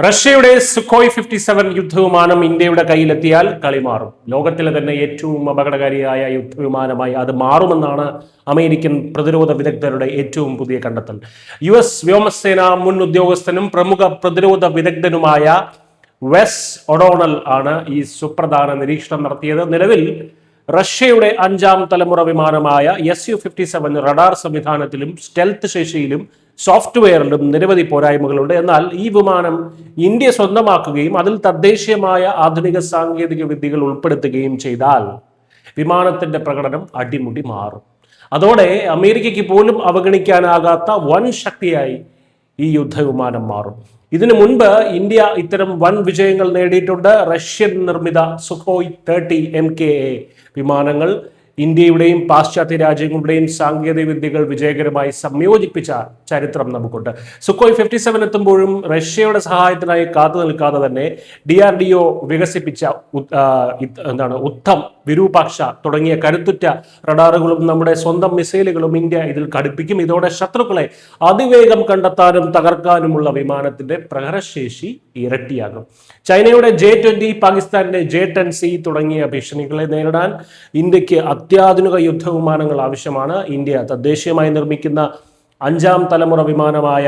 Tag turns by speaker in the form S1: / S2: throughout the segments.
S1: റഷ്യയുടെ സുഖോയ് 57 യുദ്ധവിമാനം ഇന്ത്യയുടെ കയ്യിലെത്തിയാൽ കളി മാറും. ലോകത്തിലെ തന്നെ ഏറ്റവും അപകടകാരിയായ യുദ്ധവിമാനമായി അത് മാറുമെന്നാണ് അമേരിക്കൻ പ്രതിരോധ വിദഗ്ധരുടെ ഏറ്റവും പുതിയ കണ്ടെത്തൽ. US വ്യോമസേന മുൻ ഉദ്യോഗസ്ഥനും പ്രമുഖ പ്രതിരോധ വിദഗ്ധനുമായ വെസ് ഒഡോണൽ ആണ് ഈ സുപ്രധാന നിരീക്ഷണം നടത്തിയത്. നിലവിൽ റഷ്യയുടെ 5ാം തലമുറ വിമാനമായ Su-57 റഡാർ സംവിധാനത്തിലും സ്റ്റെൽത്ത് ശേഷിയിലും സോഫ്റ്റ്വെയറിലും നിരവധി പോരായ്മകളുണ്ട്. എന്നാൽ ഈ വിമാനം ഇന്ത്യ സ്വന്തമാക്കുകയും അതിൽ തദ്ദേശീയമായ ആധുനിക സാങ്കേതിക വിദ്യകൾ ഉൾപ്പെടുത്തുകയും ചെയ്താൽ വിമാനത്തിന്റെ പ്രകടനം അടിമുടി മാറും. അതോടെ അമേരിക്കയ്ക്ക് പോലും അവഗണിക്കാനാകാത്ത വൻ ശക്തിയായി ഈ യുദ്ധവിമാനം മാറും. ഇതിനു മുൻപ് ഇന്ത്യ ഇത്തരം വൻ വിജയങ്ങൾ നേടിയിട്ടുണ്ട്. റഷ്യൻ നിർമ്മിത സുഖോയ് 30 MKA വിമാനങ്ങൾ ഇന്ത്യയുടെയും പാശ്ചാത്യ രാജ്യങ്ങളുടെയും സാങ്കേതിക വിദ്യകൾ വിജയകരമായി സംയോജിപ്പിച്ച ചരിത്രം നമുക്കുണ്ട്. സുഖോയ് 57 എത്തുമ്പോഴും റഷ്യയുടെ സഹായത്തിനായി കാത്തു നിൽക്കാതെ തന്നെ DRDO വികസിപ്പിച്ച ഉത്തം, വിരൂപാക്ഷ തുടങ്ങിയ കരുത്തുറ്റ റഡാറുകളും നമ്മുടെ സ്വന്തം മിസൈലുകളും ഇന്ത്യ ഇതിൽ ഘടിപ്പിക്കും. ഇതോടെ ശത്രുക്കളെ അതിവേഗം കണ്ടെത്താനും തകർക്കാനുമുള്ള വിമാനത്തിന്റെ പ്രഹരശേഷി ഇരട്ടിയാകും. ചൈനയുടെ J-20, പാകിസ്ഥാന്റെ J-10C തുടങ്ങിയ ഭീഷണികളെ നേരിടാൻ ഇന്ത്യക്ക് അത്യാധുനിക യുദ്ധവിമാനങ്ങൾ ആവശ്യമാണ്. ഇന്ത്യ തദ്ദേശീയമായി നിർമ്മിക്കുന്ന 5ാം തലമുറ വിമാനമായ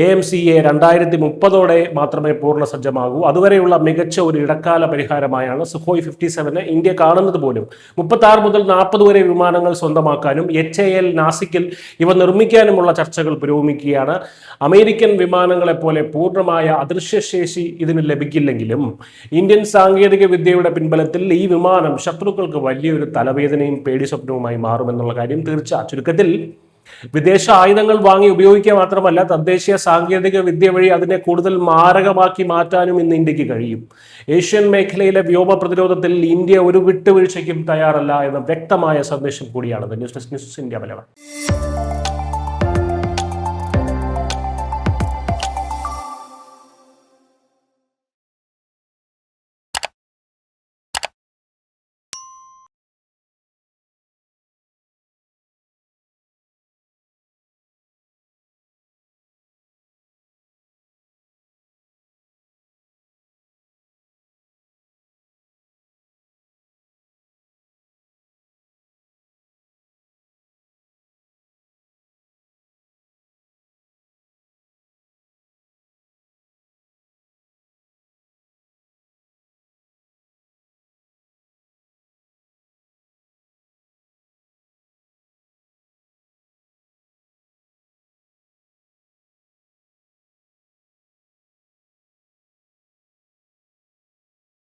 S1: AMCA 2030 മാത്രമേ പൂർണ്ണ സജ്ജമാകൂ. അതുവരെയുള്ള മികച്ച ഒരു ഇടക്കാല പരിഹാരമായാണ് സുഖോയ് 57 ഇന്ത്യ കാണുന്നത് പോലും. 36 മുതൽ 40 വരെ വിമാനങ്ങൾ സ്വന്തമാക്കാനും HAL നാസിക്കിൽ ഇവ നിർമ്മിക്കാനുമുള്ള ചർച്ചകൾ പുരോഗമിക്കുകയാണ്. അമേരിക്കൻ വിമാനങ്ങളെ പോലെ പൂർണ്ണമായ അദൃശ്യശേഷി ഇതിന് ലഭിക്കില്ലെങ്കിലും ഇന്ത്യൻ സാങ്കേതിക വിദ്യയുടെ പിൻബലത്തിൽ ഈ വിമാനം ശത്രുക്കൾക്ക് വലിയൊരു തലവേദനയും പേടി സ്വപ്നവുമായി മാറുമെന്നുള്ള കാര്യം തീർച്ച. ചുരുക്കത്തിൽ വിദേശ ആയുധങ്ങൾ വാങ്ങി ഉപയോഗിക്കുക മാത്രമല്ല, തദ്ദേശീയ സാങ്കേതിക വിദ്യ വഴി അതിനെ കൂടുതൽ മാരകമാക്കി മാറ്റാനും ഇന്ന് ഇന്ത്യക്ക് കഴിയും. ഏഷ്യൻ മേഖലയിലെ വ്യോമ പ്രതിരോധത്തിൽ ഇന്ത്യ ഒരു വിട്ടുവീഴ്ചയ്ക്കും തയ്യാറല്ല എന്ന വ്യക്തമായ സന്ദേശം കൂടിയാണത്. News desk, news India Malayalam.